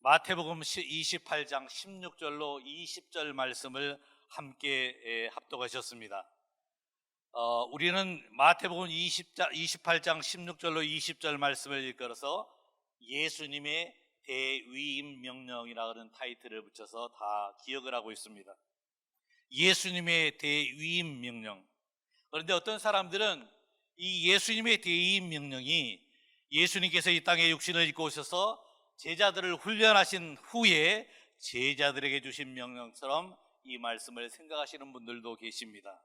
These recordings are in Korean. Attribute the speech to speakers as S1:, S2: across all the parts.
S1: 마태복음 28장 16절로 20절 말씀을 함께 합독하셨습니다. 우리는 마태복음 28장 16절로 20절 말씀을 일컬어서 예수님의 대위임 명령이라는 타이틀을 붙여서 다 기억을 하고 있습니다. 예수님의 대위임 명령. 그런데 어떤 사람들은 이 예수님의 대위임 명령이 예수님께서 이 땅에 육신을 입고 오셔서 제자들을 훈련하신 후에 제자들에게 주신 명령처럼 이 말씀을 생각하시는 분들도 계십니다.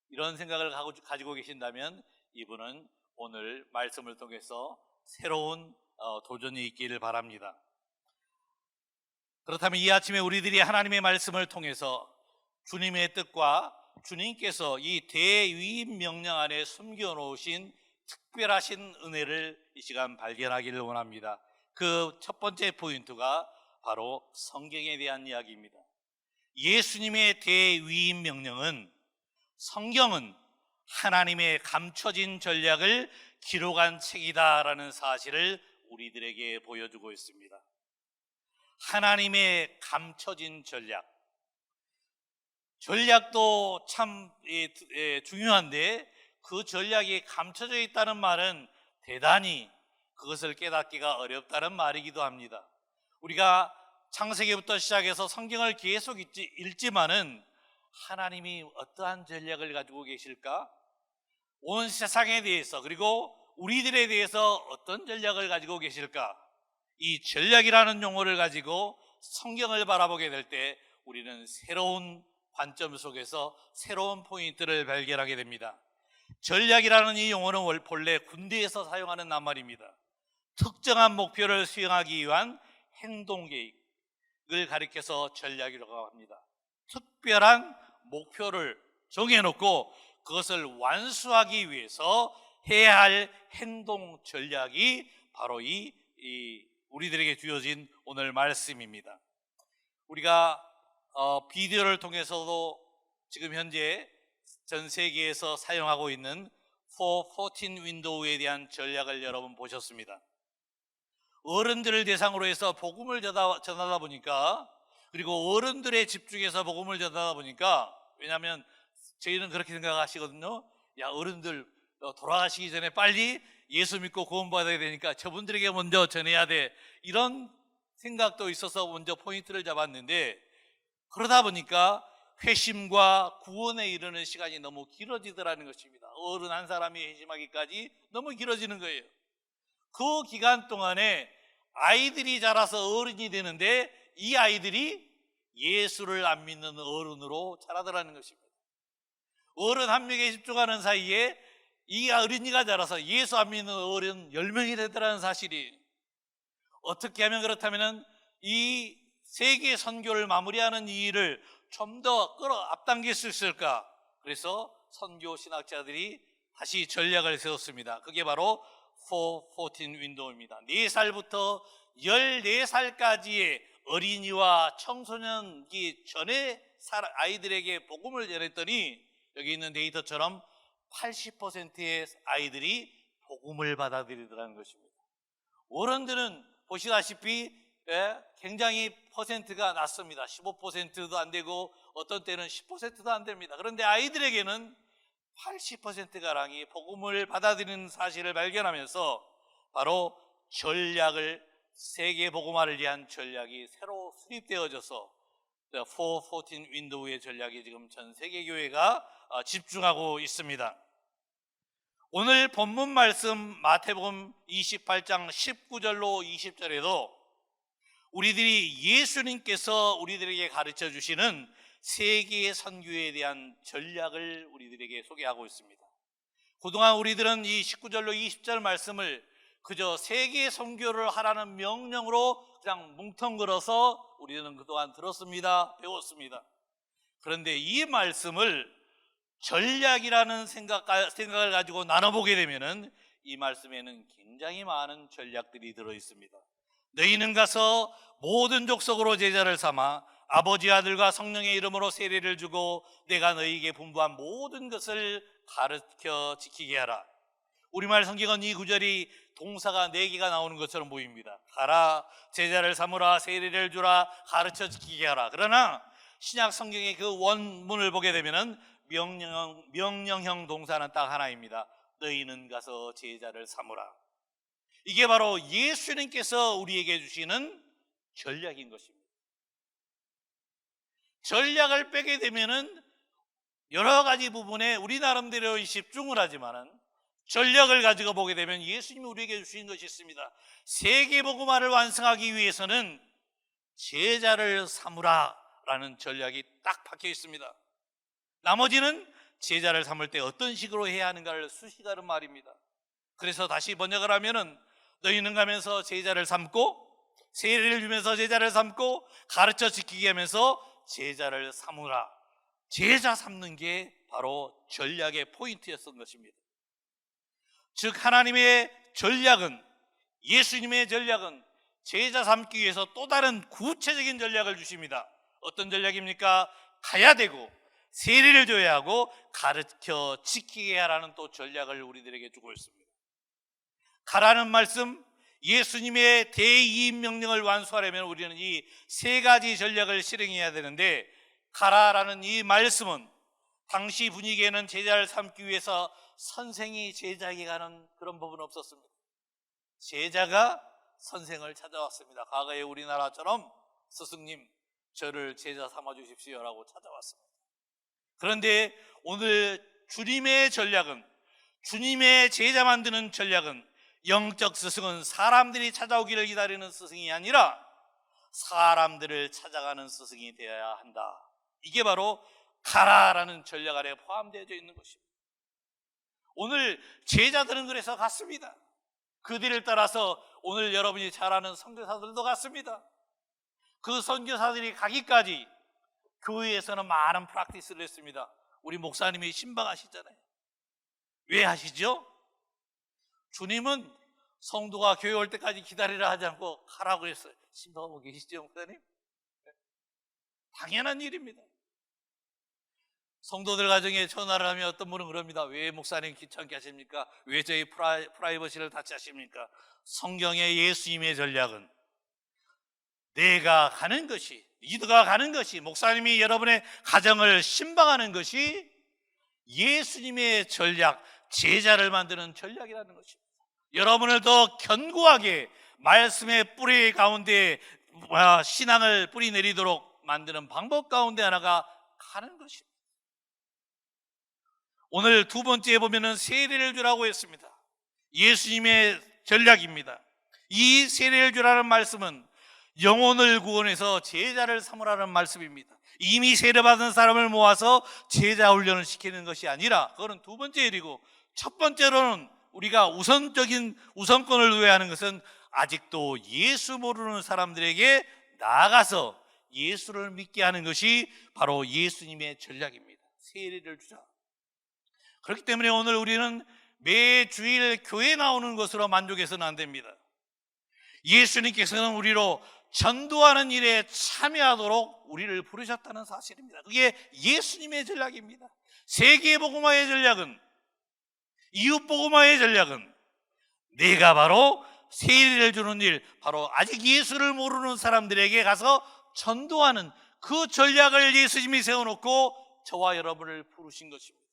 S1: 이런 생각을 가지고 계신다면 이분은 오늘 말씀을 통해서 새로운 도전이 있기를 바랍니다. 그렇다면 이 아침에 우리들이 하나님의 말씀을 통해서 주님의 뜻과 주님께서 이 대위임 명령 안에 숨겨놓으신 특별하신 은혜를 이 시간 발견하기를 원합니다. 그 첫 번째 포인트가 바로 성경에 대한 이야기입니다. 예수님의 대위임 명령은, 성경은 하나님의 감춰진 전략을 기록한 책이다라는 사실을 우리들에게 보여주고 있습니다. 하나님의 감춰진 전략도 참 중요한데 그 전략이 감춰져 있다는 말은 대단히 그것을 깨닫기가 어렵다는 말이기도 합니다. 우리가 창세기부터 시작해서 성경을 계속 읽지만은 하나님이 어떠한 전략을 가지고 계실까? 온 세상에 대해서, 그리고 우리들에 대해서 어떤 전략을 가지고 계실까? 이 전략이라는 용어를 가지고 성경을 바라보게 될 때 우리는 새로운 관점 속에서 새로운 포인트를 발견하게 됩니다. 전략이라는 이 용어는 본래 군대에서 사용하는 낱말입니다. 특정한 목표를 수행하기 위한 행동 계획을 가리켜서 전략이라고 합니다. 특별한 목표를 정해놓고 그것을 완수하기 위해서 해야 할 행동 전략이 바로 이 우리들에게 주어진 오늘 말씀입니다. 우리가 비디오를 통해서도 지금 현재 전 세계에서 사용하고 있는 414 윈도우에 대한 전략을 여러분 보셨습니다. 어른들을 대상으로 해서 복음을 전하다 보니까, 그리고 어른들의 집중해서 복음을 전하다 보니까, 왜냐하면 저희는 그렇게 생각하시거든요. 야, 어른들 돌아가시기 전에 빨리 예수 믿고 구원받아야 되니까 저분들에게 먼저 전해야 돼, 이런 생각도 있어서 먼저 포인트를 잡았는데, 그러다 보니까 회심과 구원에 이르는 시간이 너무 길어지더라는 것입니다. 어른 한 사람이 회심하기까지 너무 길어지는 거예요. 그 기간 동안에 아이들이 자라서 어른이 되는데 이 아이들이 예수를 안 믿는 어른으로 자라더라는 것입니다. 어른 한 명에 집중하는 사이에 이 어린이가 자라서 예수 안 믿는 어른 10명이 되더라는 사실이, 어떻게 하면 그렇다면 이 세계 선교를 마무리하는 이 일을 좀 더 앞당길 수 있을까? 그래서 선교 신학자들이 다시 전략을 세웠습니다. 그게 바로 414 윈도우입니다. 4살부터 14살까지의 어린이와 청소년기 전에 아이들에게 복음을 전했더니 여기 있는 데이터처럼 80%의 아이들이 복음을 받아들이더라는 것입니다. 어른들은 보시다시피 굉장히 퍼센트가 낮습니다. 15%도 안 되고 어떤 때는 10%도 안 됩니다. 그런데 아이들에게는 80%가량이 복음을 받아들이는 사실을 발견하면서 바로 세계 복음화를 위한 전략이 새로 수립되어져서 414 윈도우의 전략이 지금 전 세계 교회가 집중하고 있습니다. 오늘 본문 말씀 마태복음 28장 19절로 20절에도 우리들이 예수님께서 우리들에게 가르쳐 주시는 세계의 선교에 대한 전략을 우리들에게 소개하고 있습니다. 그동안 우리들은 이 19절로 20절 말씀을 그저 세계 선교를 하라는 명령으로 그냥 뭉텅그려서 우리는 그동안 들었습니다. 배웠습니다. 그런데 이 말씀을 전략이라는 생각을 가지고 나눠보게 되면은 이 말씀에는 굉장히 많은 전략들이 들어 있습니다. 너희는 가서 모든 족속으로 제자를 삼아 아버지, 아들과 성령의 이름으로 세례를 주고 내가 너희에게 분부한 모든 것을 가르쳐 지키게 하라. 우리말 성경은 이 구절이 동사가 4개가 나오는 것처럼 보입니다. 가라, 제자를 삼으라, 세례를 주라, 가르쳐 지키게 하라. 그러나 신약 성경의 그 원문을 보게 되면은 명령형 동사는 딱 하나입니다. 너희는 가서 제자를 삼으라. 이게 바로 예수님께서 우리에게 주시는 전략인 것입니다. 전략을 빼게 되면은 여러 가지 부분에 우리 나름대로 집중을 하지만은 전략을 가지고 보게 되면 예수님이 우리에게 주신 것이 있습니다. 세계복음화를 완성하기 위해서는 제자를 삼으라 라는 전략이 딱 박혀 있습니다. 나머지는 제자를 삼을 때 어떤 식으로 해야 하는가를 수식하는 말입니다. 그래서 다시 번역을 하면은 너희는 가면서 제자를 삼고, 세례를 주면서 제자를 삼고, 가르쳐 지키게 하면서 제자를 삼으라. 제자 삼는 게 바로 전략의 포인트였던 것입니다. 즉 하나님의 전략은, 예수님의 전략은 제자 삼기 위해서 또 다른 구체적인 전략을 주십니다. 어떤 전략입니까? 가야 되고 세례를 줘야 하고 가르쳐 지키게 하라는 또 전략을 우리들에게 주고 있습니다. 가라는 말씀, 예수님의 대이임 명령을 완수하려면 우리는 이 3가지 전략을 실행해야 되는데, 가라라는 이 말씀은 당시 분위기에는 제자를 삼기 위해서 선생이 제자에게 가는 그런 법은 없었습니다. 제자가 선생을 찾아왔습니다. 과거에 우리나라처럼 스승님 저를 제자 삼아 주십시오라고 찾아왔습니다. 그런데 오늘 주님의 전략은, 주님의 제자 만드는 전략은, 영적 스승은 사람들이 찾아오기를 기다리는 스승이 아니라 사람들을 찾아가는 스승이 되어야 한다. 이게 바로 가라라는 전략 아래 포함되어 있는 것입니다. 오늘 제자들은 그래서 갔습니다. 그들을 따라서 오늘 여러분이 잘 아는 선교사들도 갔습니다. 그 선교사들이 가기까지 교회에서는 많은 프랙티스를 했습니다. 우리 목사님이 신방하시잖아요. 왜 하시죠? 주님은 성도가 교회 올 때까지 기다리라 하지 않고 가라고 했어요. 신방하고 계시죠, 목사님? 당연한 일입니다. 성도들 가정에 전화를 하면 어떤 분은 그럽니다. 왜 목사님 귀찮게 하십니까? 왜 저희 프라이버시를 닫지 하십니까? 성경의 예수님의 전략은 내가 가는 것이, 리더가 가는 것이, 목사님이 여러분의 가정을 신방하는 것이 예수님의 전략, 제자를 만드는 전략이라는 것입니다. 여러분을 더 견고하게 말씀의 뿌리 가운데 신앙을 뿌리 내리도록 만드는 방법 가운데 하나가 가는 것입니다. 오늘 2번째에 보면은 세례를 주라고 했습니다. 예수님의 전략입니다. 이 세례를 주라는 말씀은 영혼을 구원해서 제자를 삼으라는 말씀입니다. 이미 세례받은 사람을 모아서 제자 훈련을 시키는 것이 아니라, 그거는 2번째 일이고, 첫 번째로는 우리가 우선권을 두어야 하는 것은 아직도 예수 모르는 사람들에게 나아가서 예수를 믿게 하는 것이 바로 예수님의 전략입니다. 세례를 주자. 그렇기 때문에 오늘 우리는 매 주일 교회 나오는 것으로 만족해서는 안 됩니다. 예수님께서는 우리로 전도하는 일에 참여하도록 우리를 부르셨다는 사실입니다. 그게 예수님의 전략입니다. 세계복음화의 전략은, 이웃복음화의 전략은 내가 바로 세례를 주는 일, 바로 아직 예수를 모르는 사람들에게 가서 전도하는 그 전략을 예수님이 세워놓고 저와 여러분을 부르신 것입니다.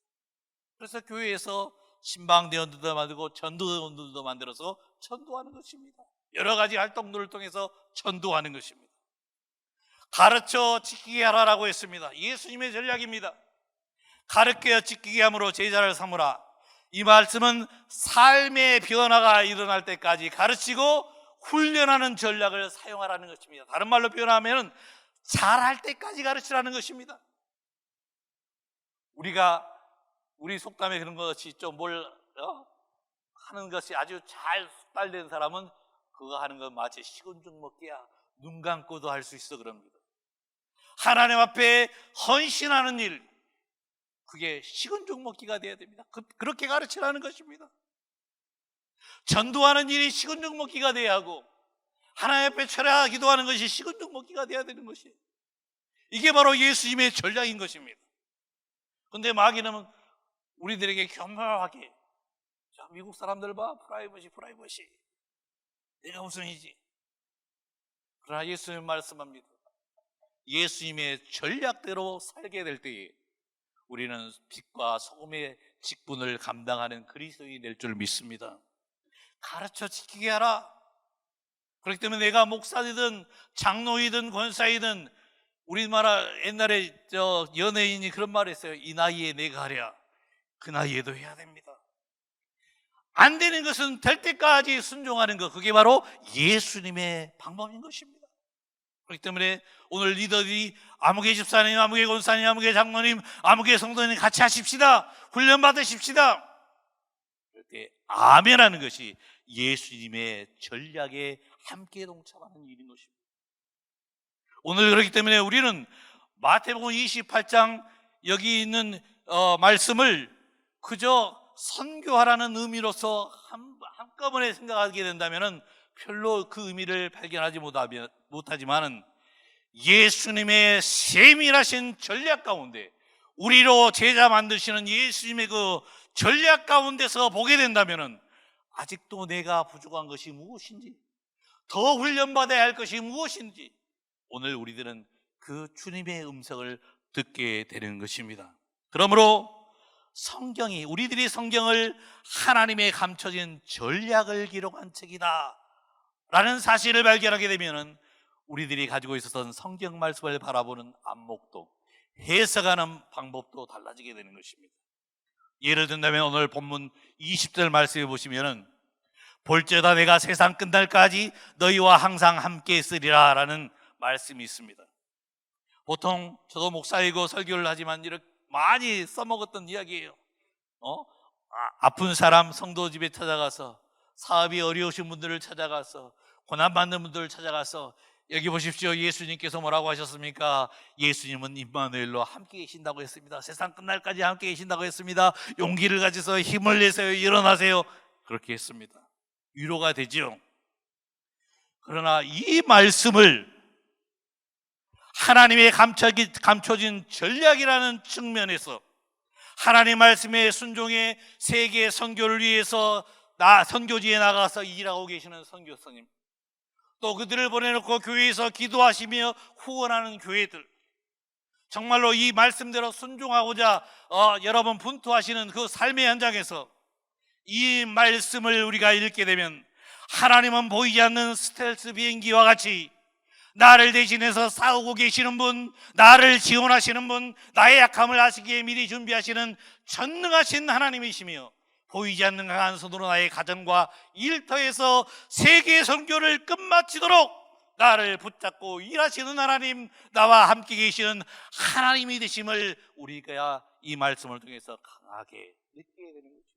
S1: 그래서 교회에서 신방대원들도 만들고 전도대원들도 만들어서 전도하는 것입니다. 여러 가지 활동들을 통해서 전도하는 것입니다. 가르쳐 지키게 하라라고 했습니다. 예수님의 전략입니다. 가르쳐 지키게 함으로 제자를 삼으라. 이 말씀은 삶의 변화가 일어날 때까지 가르치고 훈련하는 전략을 사용하라는 것입니다. 다른 말로 표현하면 잘할 때까지 가르치라는 것입니다. 우리 속담에 그런 것이 좀 하는 것이 아주 잘 숙달된 사람은 그거 하는 건 마치 식은 죽 먹기야. 눈 감고도 할 수 있어 그럽니다. 하나님 앞에 헌신하는 일, 그게 식은 죽 먹기가 돼야 됩니다. 그렇게 가르치라는 것입니다. 전도하는 일이 식은 죽 먹기가 돼야 하고, 하나님 앞에 철야 기도하는 것이 식은 죽 먹기가 돼야 되는 것이에요. 이게 바로 예수님의 전략인 것입니다. 그런데 마귀는 우리들에게 교묘하게 미국 사람들 봐, 프라이버시. 내가 우선이지. 그러나 예수님 말씀합니다. 예수님의 전략대로 살게 될 때에 우리는 빛과 소금의 직분을 감당하는 그리스도인이 될 줄 믿습니다. 가르쳐 지키게 하라. 그렇기 때문에 내가 목사이든 장로이든 권사이든, 우리나라 옛날에 연예인이 그런 말을 했어요. 이 나이에 내가 하랴. 그 나이에도 해야 됩니다. 안 되는 것은 될 때까지 순종하는 것, 그게 바로 예수님의 방법인 것입니다. 그렇기 때문에 오늘 리더들이 아무개 집사님, 아무개 권사님, 아무개 장로님, 아무개 성도님 같이 하십시다. 훈련 받으십시다. 그럴 때 아멘하는 것이 예수님의 전략에 함께 동참하는 일인 것입니다. 오늘 그렇기 때문에 우리는 마태복음 28장 여기 있는 말씀을 그저 선교하라는 의미로서 한꺼번에 생각하게 된다면 별로 그 의미를 발견하지 못하지만은 예수님의 세밀하신 전략 가운데, 우리로 제자 만드시는 예수님의 그 전략 가운데서 보게 된다면은 아직도 내가 부족한 것이 무엇인지, 더 훈련받아야 할 것이 무엇인지, 오늘 우리들은 그 주님의 음성을 듣게 되는 것입니다. 그러므로 우리들이 성경을 하나님의 감춰진 전략을 기록한 책이다 라는 사실을 발견하게 되면 우리들이 가지고 있었던 성경 말씀을 바라보는 안목도, 해석하는 방법도 달라지게 되는 것입니다. 예를 든다면 오늘 본문 20절 말씀해 보시면 볼지어다 내가 세상 끝날까지 너희와 항상 함께 있으리라 라는 말씀이 있습니다. 보통 저도 목사이고 설교를 하지만 이렇게 많이 써먹었던 이야기예요. 아픈 사람 성도 집에 찾아가서, 사업이 어려우신 분들을 찾아가서, 고난받는 분들을 찾아가서, 여기 보십시오, 예수님께서 뭐라고 하셨습니까? 예수님은 임마누엘로 함께 계신다고 했습니다. 세상 끝날까지 함께 계신다고 했습니다. 용기를 가지서 힘을 내세요, 일어나세요, 그렇게 했습니다. 위로가 되죠. 그러나 이 말씀을 하나님의 감춰진 전략이라는 측면에서 하나님 말씀의 순종의 세계 선교를 위해서 선교지에 나가서 일하고 계시는 선교사님, 또 그들을 보내놓고 교회에서 기도하시며 후원하는 교회들, 정말로 이 말씀대로 순종하고자 여러분 분투하시는 그 삶의 현장에서 이 말씀을 우리가 읽게 되면 하나님은 보이지 않는 스텔스 비행기와 같이 나를 대신해서 싸우고 계시는 분, 나를 지원하시는 분, 나의 약함을 아시기에 미리 준비하시는 전능하신 하나님이시며, 보이지 않는 강한 손으로 나의 가정과 일터에서 세계 선교를 끝마치도록 나를 붙잡고 일하시는 하나님, 나와 함께 계시는 하나님이 되심을 우리가 이 말씀을 통해서 강하게 느끼게 되는 거죠.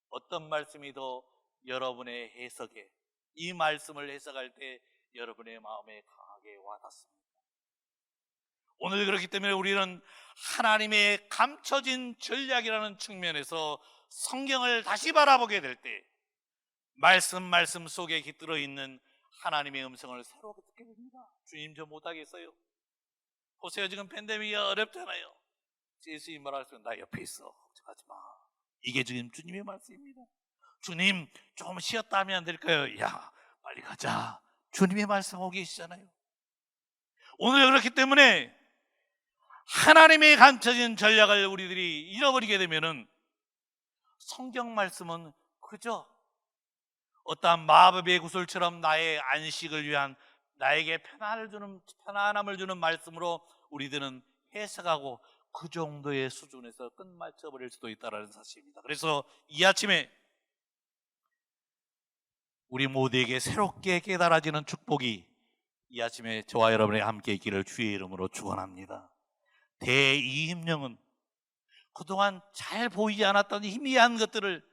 S1: 어떤 말씀이 더 여러분의 해석에, 이 말씀을 해석할 때 여러분의 마음에 강하게 와닿습니다. 오늘 그렇기 때문에 우리는 하나님의 감춰진 전략이라는 측면에서 성경을 다시 바라보게 될 때 말씀 속에 깃들어 있는 하나님의 음성을 새롭게 듣게 됩니다. 주님, 저 못하겠어요. 보세요, 지금 팬데믹이 어렵잖아요. 예수님 말하시면 나 옆에 있어, 걱정하지 마. 이게 지금 주님의 말씀입니다. 주님, 조금 쉬었다 하면 안 될까요? 야, 빨리 가자. 주님의 말씀하고 계시잖아요. 오늘 그렇기 때문에 하나님의 감춰진 전략을 우리들이 잃어버리게 되면은 성경 말씀은 그저 어떠한 마법의 구슬처럼 나의 안식을 위한, 나에게 편안함을 주는 말씀으로 우리들은 해석하고 그 정도의 수준에서 끝마쳐버릴 수도 있다는 사실입니다. 그래서 이 아침에 우리 모두에게 새롭게 깨달아지는 축복이 이 아침에 저와 여러분의 함께 있기를 주의 이름으로 축원합니다. 대이임령은 그동안 잘 보이지 않았던 희미한 것들을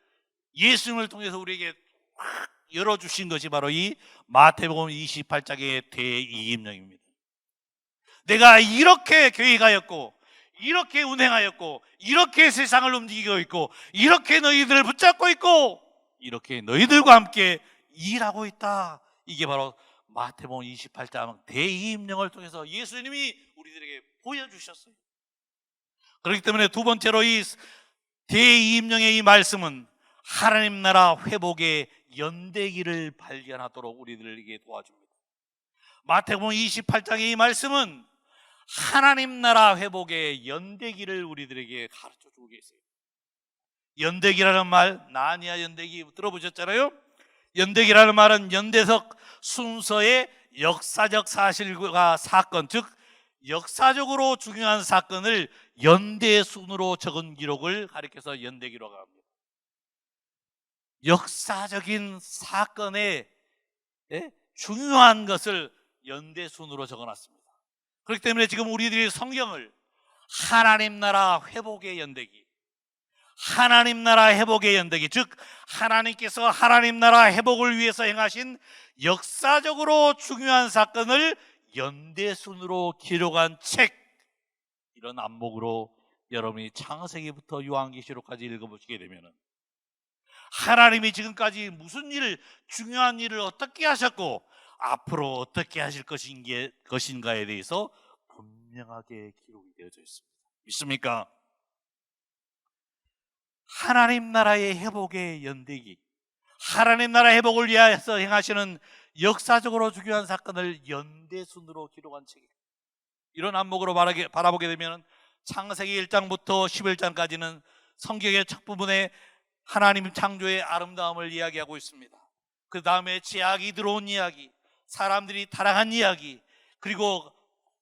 S1: 예수님을 통해서 우리에게 확 열어주신 것이 바로 이 마태복음 28장의 대이임령입니다. 내가 이렇게 계획하였고, 이렇게 운행하였고, 이렇게 세상을 움직이고 있고, 이렇게 너희들을 붙잡고 있고, 이렇게 너희들과 함께 일하고 있다. 이게 바로 마태복음 28장 대이임령을 통해서 예수님이 우리들에게 보여주셨어요. 그렇기 때문에 두 번째로 이 대이임령의 이 말씀은 하나님 나라 회복의 연대기를 발견하도록 우리들에게 도와줍니다. 마태복음 28장의 이 말씀은 하나님 나라 회복의 연대기를 우리들에게 가르쳐주고 계세요. 연대기라는 말, 나니아 연대기 들어보셨잖아요. 연대기라는 말은 연대석 순서의 역사적 사실과 사건, 즉 역사적으로 중요한 사건을 연대 순으로 적은 기록을 가리켜서 연대기라고 합니다. 역사적인 사건의 중요한 것을 연대 순으로 적어놨습니다. 그렇기 때문에 지금 우리들이 성경을 하나님 나라 회복의 연대기, 하나님 나라 회복의 연대기, 즉 하나님께서 하나님 나라 회복을 위해서 행하신 역사적으로 중요한 사건을 연대순으로 기록한 책, 이런 안목으로 여러분이 창세기부터 요한계시록까지 읽어보시게 되면 하나님이 지금까지 무슨 일을, 중요한 일을 어떻게 하셨고 앞으로 어떻게 하실 것인가에 대해서 분명하게 기록이 되어져 있습니다. 믿습니까? 하나님 나라의 회복의 연대기, 하나님 나라 회복을 위해서 행하시는 역사적으로 중요한 사건을 연대순으로 기록한 책이에요. 이런 안목으로 바라보게 되면 창세기 1장부터 11장까지는 성경의 첫 부분에 하나님 창조의 아름다움을 이야기하고 있습니다. 그 다음에 죄악이 들어온 이야기, 사람들이 타락한 이야기, 그리고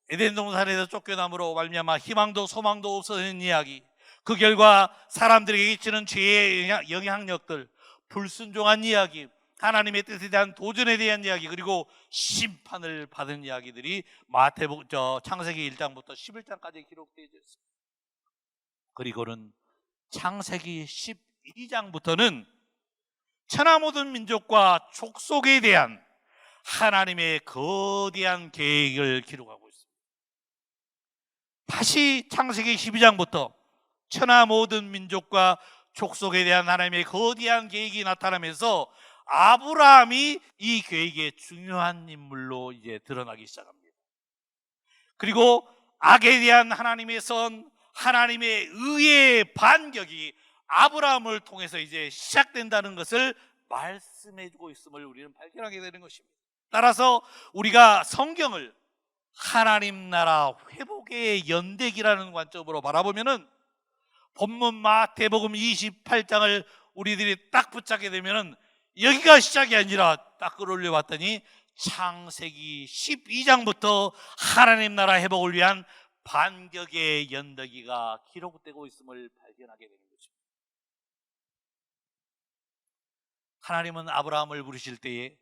S1: 에덴 동산에서 쫓겨남으로 말미암아 희망도 소망도 없어진 이야기, 그 결과 사람들에게 끼치는 죄의 영향력들, 불순종한 이야기, 하나님의 뜻에 대한 도전에 대한 이야기, 그리고 심판을 받은 이야기들이 창세기 1장부터 11장까지 기록되어 있습니다. 그리고는 창세기 12장부터는 천하 모든 민족과 족속에 대한 하나님의 거대한 계획을 기록하고 있습니다. 다시 창세기 12장부터 천하 모든 민족과 족속에 대한 하나님의 거대한 계획이 나타나면서 아브라함이 이 계획의 중요한 인물로 이제 드러나기 시작합니다. 그리고 악에 대한 하나님의 선, 하나님의 의의 반격이 아브라함을 통해서 이제 시작된다는 것을 말씀해주고 있음을 우리는 발견하게 되는 것입니다. 따라서 우리가 성경을 하나님 나라 회복의 연대기라는 관점으로 바라보면은 본문 마태복음 28장을 우리들이 딱 붙잡게 되면은 여기가 시작이 아니라 딱 끌어올려 봤더니 창세기 12장부터 하나님 나라 회복을 위한 반격의 연대기가 기록되고 있음을 발견하게 되는 것입니다. 하나님은 아브라함을 부르실 때에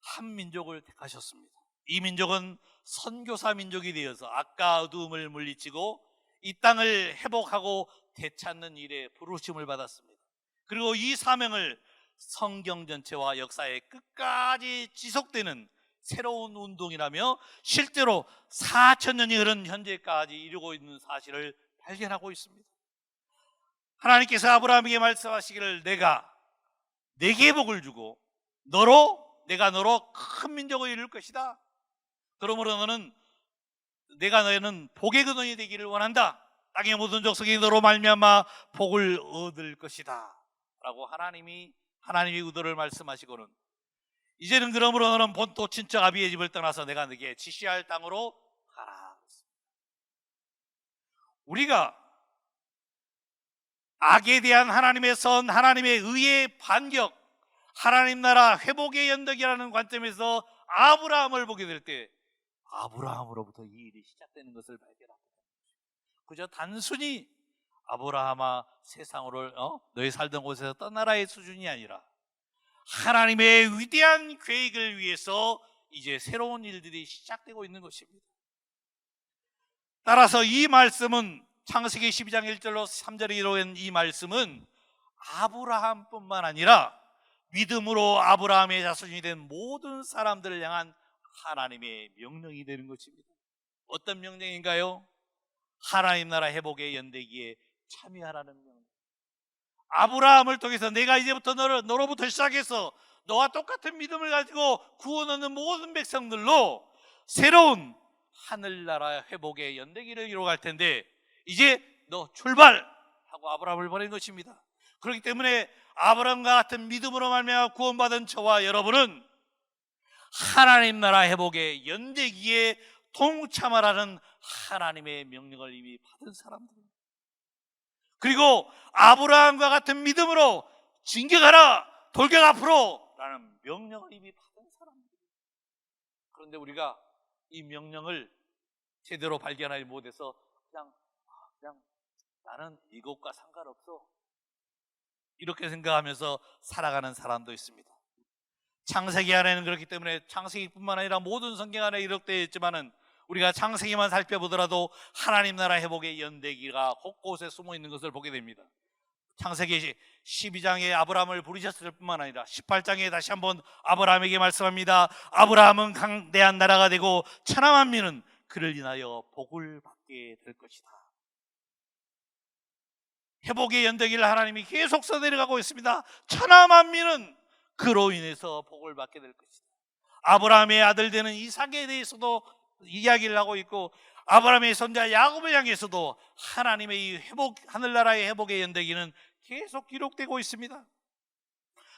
S1: 한 민족을 택하셨습니다. 이 민족은 선교사 민족이 되어서 악과 어두움을 물리치고 이 땅을 회복하고 되찾는 일에 부르심을 받았습니다. 그리고 이 사명을 성경 전체와 역사의 끝까지 지속되는 새로운 운동이라며 실제로 4,000년이 흐른 현재까지 이루고 있는 사실을 발견하고 있습니다. 하나님께서 아브라함에게 말씀하시기를 내가 내게 복을 주고 내가 너로 큰 민족을 이룰 것이다. 그러므로 내가 너희는 복의 근원이 되기를 원한다. 땅의 모든 족속이 너로 말미암아 복을 얻을 것이다 라고 하나님의 의도를 말씀하시고는 이제는 그러므로 너는 본토 친척 아비의 집을 떠나서 내가 너에게 지시할 땅으로 가라. 우리가 악에 대한 하나님의 선, 하나님의 의의 반격, 하나님 나라 회복의 연덕이라는 관점에서 아브라함을 보게 될 때 아브라함으로부터 이 일이 시작되는 것을 발견합니다. 그저 단순히 아브라함아 세상으로 너희 살던 곳에서 떠나라의 수준이 아니라 하나님의 위대한 계획을 위해서 이제 새로운 일들이 시작되고 있는 것입니다. 따라서 이 말씀은 창세기 12장 1절로 3절에 이루어진 이 말씀은 아브라함뿐만 아니라 믿음으로 아브라함의 자손이 된 모든 사람들을 향한 하나님의 명령이 되는 것입니다. 어떤 명령인가요? 하나님 나라 회복의 연대기에 참여하라는 명령. 아브라함을 통해서 내가 이제부터 너로부터 시작해서 너와 똑같은 믿음을 가지고 구원 얻는 모든 백성들로 새로운 하늘나라 회복의 연대기를 이루어갈 텐데 이제 너 출발하고 아브라함을 보낸 것입니다. 그렇기 때문에 아브라함과 같은 믿음으로 말미암아 구원받은 저와 여러분은 하나님 나라 회복의 연대기에 동참하라는 하나님의 명령을 이미 받은 사람들입니다. 그리고 아브라함과 같은 믿음으로 진격하라, 돌격 앞으로 라는 명령을 이미 받은 사람들입니다. 그런데 우리가 이 명령을 제대로 발견하지 못해서 그냥 나는 이것과 상관없어 이렇게 생각하면서 살아가는 사람도 있습니다. 창세기 안에는 그렇기 때문에 창세기뿐만 아니라 모든 성경 안에 기록되어 있지만은 우리가 창세기만 살펴보더라도 하나님 나라 회복의 연대기가 곳곳에 숨어 있는 것을 보게 됩니다. 창세기 12장에 아브라함을 부르셨을 뿐만 아니라 18장에 다시 한번 아브라함에게 말씀합니다. 아브라함은 강대한 나라가 되고 천하만민은 그를 인하여 복을 받게 될 것이다. 회복의 연대기를 하나님이 계속 써내려가고 있습니다. 천하만민은 그로 인해서 복을 받게 될 것이다. 아브라함의 아들 되는 이삭에 대해서도 이야기를 하고 있고, 아브라함의 손자 야곱을 향해서도 하나님의 이 회복, 하늘나라의 회복의 연대기는 계속 기록되고 있습니다.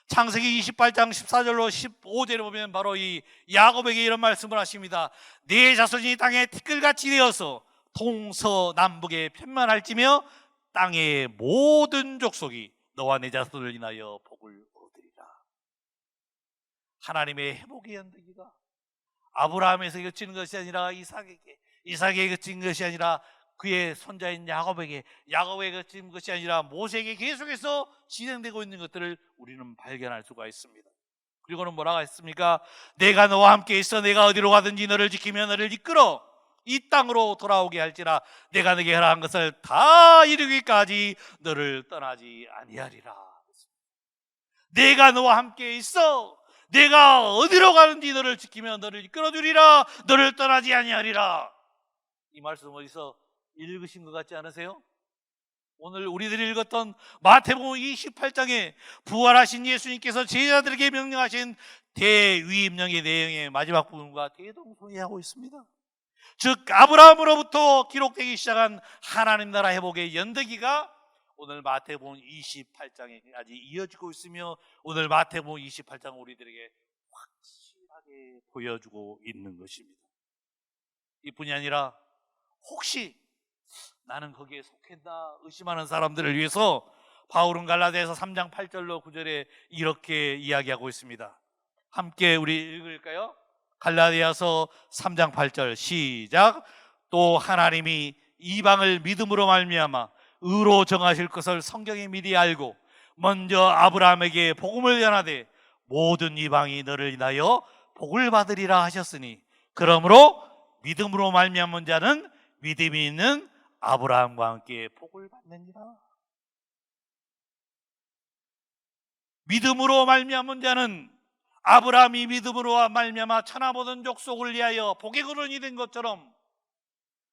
S1: 창세기 28장 14절로 15절에 보면 바로 이 야곱에게 이런 말씀을 하십니다. 네 자손이 땅에 티끌같이 되어서 동서남북에 편만할지며 땅의 모든 족속이 너와 내 자손을 인하여 복을 얻으리라. 하나님의 회복의 연대기가 아브라함에서 그치는 것이 아니라 이삭에게 그친 것이 아니라 그의 손자인 야곱에게 그친 것이 아니라 모세에게 계속해서 진행되고 있는 것들을 우리는 발견할 수가 있습니다. 그리고는 뭐라고 했습니까? 내가 너와 함께 있어 내가 어디로 가든지 너를 지키며 너를 이끌어 이 땅으로 돌아오게 할지라 내가 너에게 허락한 것을 다 이루기까지 너를 떠나지 아니하리라. 내가 너와 함께 있어 내가 어디로 가는지 너를 지키며 너를 이끌어주리라. 너를 떠나지 아니하리라. 이 말씀 어디서 읽으신 것 같지 않으세요? 오늘 우리들이 읽었던 마태복음 28장에 부활하신 예수님께서 제자들에게 명령하신 대위임령의 내용의 마지막 부분과 대동소이하고 있습니다. 즉 아브라함으로부터 기록되기 시작한 하나님 나라 회복의 연대기가 오늘 마태복음 28장에까지 이어지고 있으며 오늘 마태복음 28장은 우리들에게 확실하게 보여주고 있는 것입니다. 이뿐이 아니라 혹시 나는 거기에 속했나 의심하는 사람들을 위해서 바울은 갈라디아서 3장 8절로 9절에 이렇게 이야기하고 있습니다. 함께 우리 읽을까요? 갈라디아서 3장 8절 시작. 또 하나님이 이방을 믿음으로 말미암아 의로 정하실 것을 성경이 미리 알고 먼저 아브라함에게 복음을 전하되 모든 이방이 너를 인하여 복을 받으리라 하셨으니 그러므로 믿음으로 말미암은 자는 믿음이 있는 아브라함과 함께 복을 받느니라. 믿음으로 말미암은 자는 아브라함이 믿음으로 말미암아 천하 모든 족속을 위하여 복의 근원이 된 것처럼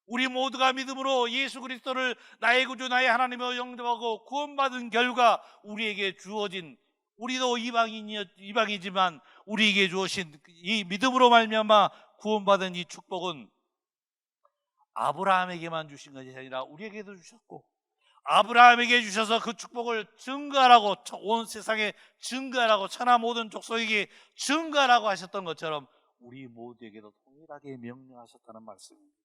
S1: 우리 모두가 믿음으로 예수 그리스도를 나의 구주 나의 하나님으로 영접하고 구원받은 결과 우리에게 주어진, 우리도 이방이지만 우리에게 주어진 이 믿음으로 말미암아 구원받은 이 축복은 아브라함에게만 주신 것이 아니라 우리에게도 주셨고 아브라함에게 주셔서 그 축복을 증거하라고 온 세상에 증거하라고 천하 모든 족속에게 증거하라고 하셨던 것처럼 우리 모두에게도 동일하게 명령하셨다는 말씀입니다.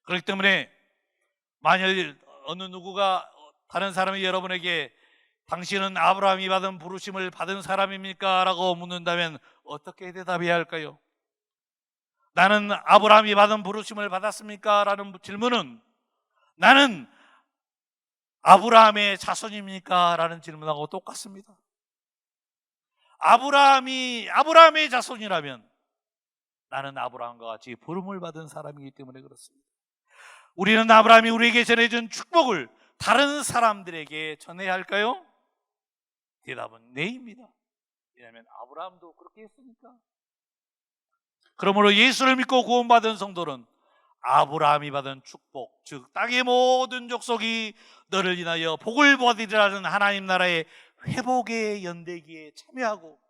S1: 그렇기 때문에 만일 어느 누구가 다른 사람이 여러분에게 당신은 아브라함이 받은 부르심을 받은 사람입니까? 라고 묻는다면 어떻게 대답해야 할까요? 나는 아브라함이 받은 부르심을 받았습니까? 라는 질문은 나는 아브라함의 자손입니까? 라는 질문하고 똑같습니다. 아브라함의 자손이라면 나는 아브라함과 같이 부름을 받은 사람이기 때문에 그렇습니다. 우리는 아브라함이 우리에게 전해준 축복을 다른 사람들에게 전해야 할까요? 대답은 네입니다. 왜냐하면 아브라함도 그렇게 했으니까. 그러므로 예수를 믿고 구원받은 성도는 아브라함이 받은 축복, 즉 땅의 모든 족속이 너를 인하여 복을 받으리라는 하나님 나라의 회복의 연대기에 참여하고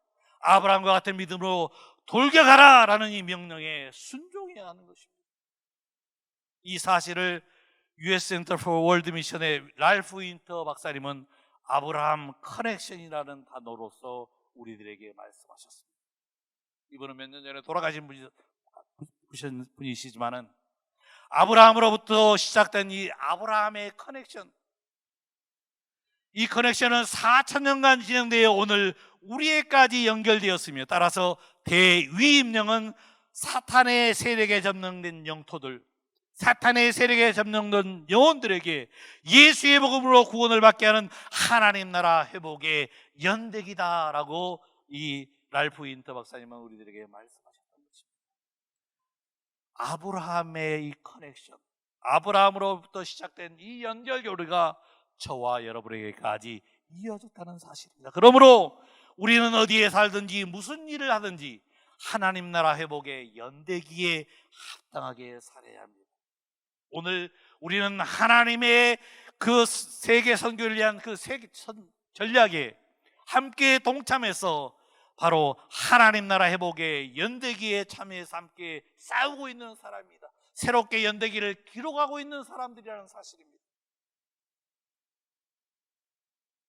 S1: 아브라함과 같은 믿음으로 돌격하라 라는 이 명령에 순종해야 하는 것입니다. 이 사실을 US Center for World Mission의 랄프 윈터 박사님은 아브라함 커넥션이라는 단어로서 우리들에게 말씀하셨습니다. 이분은 몇 년 전에 돌아가신 분이시지만은 아브라함으로부터 시작된 이 아브라함의 커넥션, 이 커넥션은 4,000년간 진행되어 오늘 우리에까지 연결되었으며, 따라서 대위임령은 사탄의 세력에 점령된 영토들, 사탄의 세력에 점령된 영혼들에게 예수의 복음으로 구원을 받게 하는 하나님 나라 회복의 연대기다라고 이 랄프 인터 박사님은 우리들에게 말씀하셨던 것입니다. 아브라함의 이 커넥션, 아브라함으로부터 시작된 이 연결교류가 저와 여러분에게까지 이어졌다는 사실입니다. 그러므로 우리는 어디에 살든지 무슨 일을 하든지 하나님 나라 회복의 연대기에 합당하게 살아야 합니다. 오늘 우리는 하나님의 그 세계 선교를 위한 그 세계 전략에 함께 동참해서 바로 하나님 나라 회복의 연대기에 참여해서 함께 싸우고 있는 사람입니다. 새롭게 연대기를 기록하고 있는 사람들이라는 사실입니다.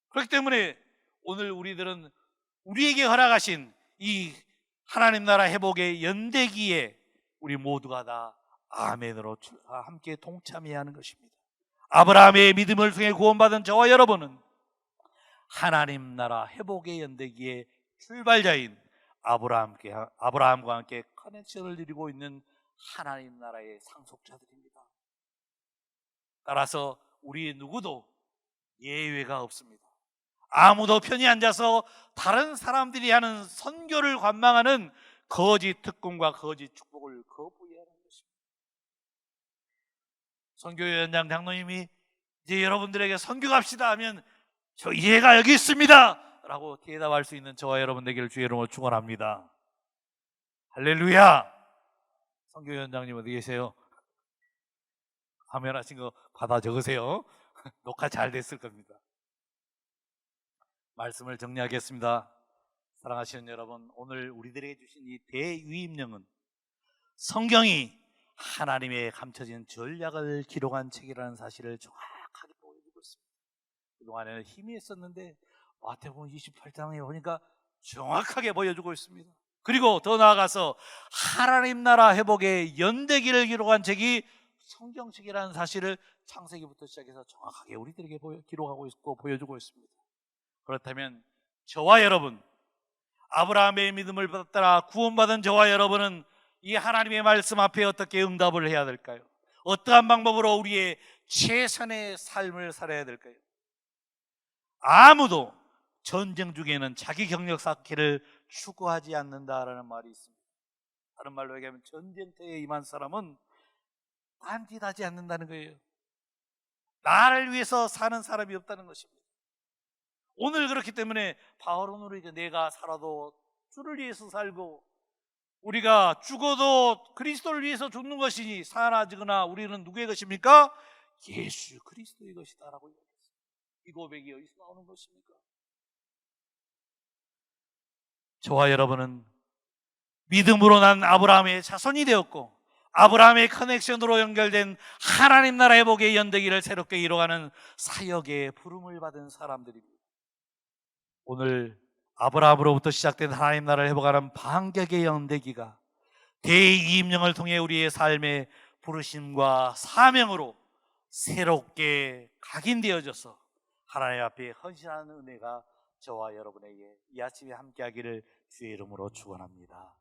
S1: 그렇기 때문에 오늘 우리들은 우리에게 허락하신 이 하나님 나라 회복의 연대기에 우리 모두가 다 아멘으로 함께 동참해야 하는 것입니다. 아브라함의 믿음을 통해 구원받은 저와 여러분은 하나님 나라 회복의 연대기의 출발자인 아브라함과 함께 커넥션을 이루고 있는 하나님 나라의 상속자들입니다. 따라서 우리 누구도 예외가 없습니다. 아무도 편히 앉아서 다른 사람들이 하는 선교를 관망하는 거짓 특권과 거짓 축복을 거부해야 하는 것입니다. 선교위원장 장로님이 이제 여러분들에게 선교 갑시다 하면 저 얘가 여기 있습니다 라고 대답할 수 있는 저와 여러분 되기를 주의 이름으로 축원합니다. 할렐루야. 선교위원장님 어디 계세요? 화면하신 거 받아 적으세요. 녹화 잘 됐을 겁니다. 말씀을 정리하겠습니다. 사랑하시는 여러분, 오늘 우리들에게 주신 이 대위임령은 성경이 하나님의 감춰진 전략을 기록한 책이라는 사실을 정확하게 보여주고 있습니다. 그동안에는 희미했었는데 마태복음 28장에 보니까 정확하게 보여주고 있습니다. 그리고 더 나아가서 하나님 나라 회복의 연대기를 기록한 책이 성경책이라는 사실을 창세기부터 시작해서 정확하게 우리들에게 기록하고 있고 보여주고 있습니다. 그렇다면 저와 여러분, 아브라함의 믿음을 따라 구원받은 저와 여러분은 이 하나님의 말씀 앞에 어떻게 응답을 해야 될까요? 어떠한 방법으로 우리의 최선의 삶을 살아야 될까요? 아무도 전쟁 중에는 자기 경력 쌓기를 추구하지 않는다라는 말이 있습니다. 다른 말로 얘기하면 전쟁터에 임한 사람은 딴짓하지 않는다는 거예요. 나를 위해서 사는 사람이 없다는 것입니다. 오늘 그렇기 때문에 바울은 우리가 내가 살아도 주를 위해서 살고 우리가 죽어도 그리스도를 위해서 죽는 것이니 사나지거나 우리는 누구의 것입니까? 예수 그리스도의 것이다라고 이야기했습니다. 이 고백이 어디서 나오는 것입니까? 저와 여러분은 믿음으로 난 아브라함의 자손이 되었고 아브라함의 커넥션으로 연결된 하나님 나라 회복의 연대기를 새롭게 이뤄가는 사역의 부름을 받은 사람들입니다. 오늘 아브라함으로부터 시작된 하나님 나라를 회복하는 반격의 연대기가 대이임령을 통해 우리의 삶의 부르심과 사명으로 새롭게 각인되어져서 하나님 앞에 헌신하는 은혜가 저와 여러분에게 이 아침에 함께하기를 주의 이름으로 축원합니다.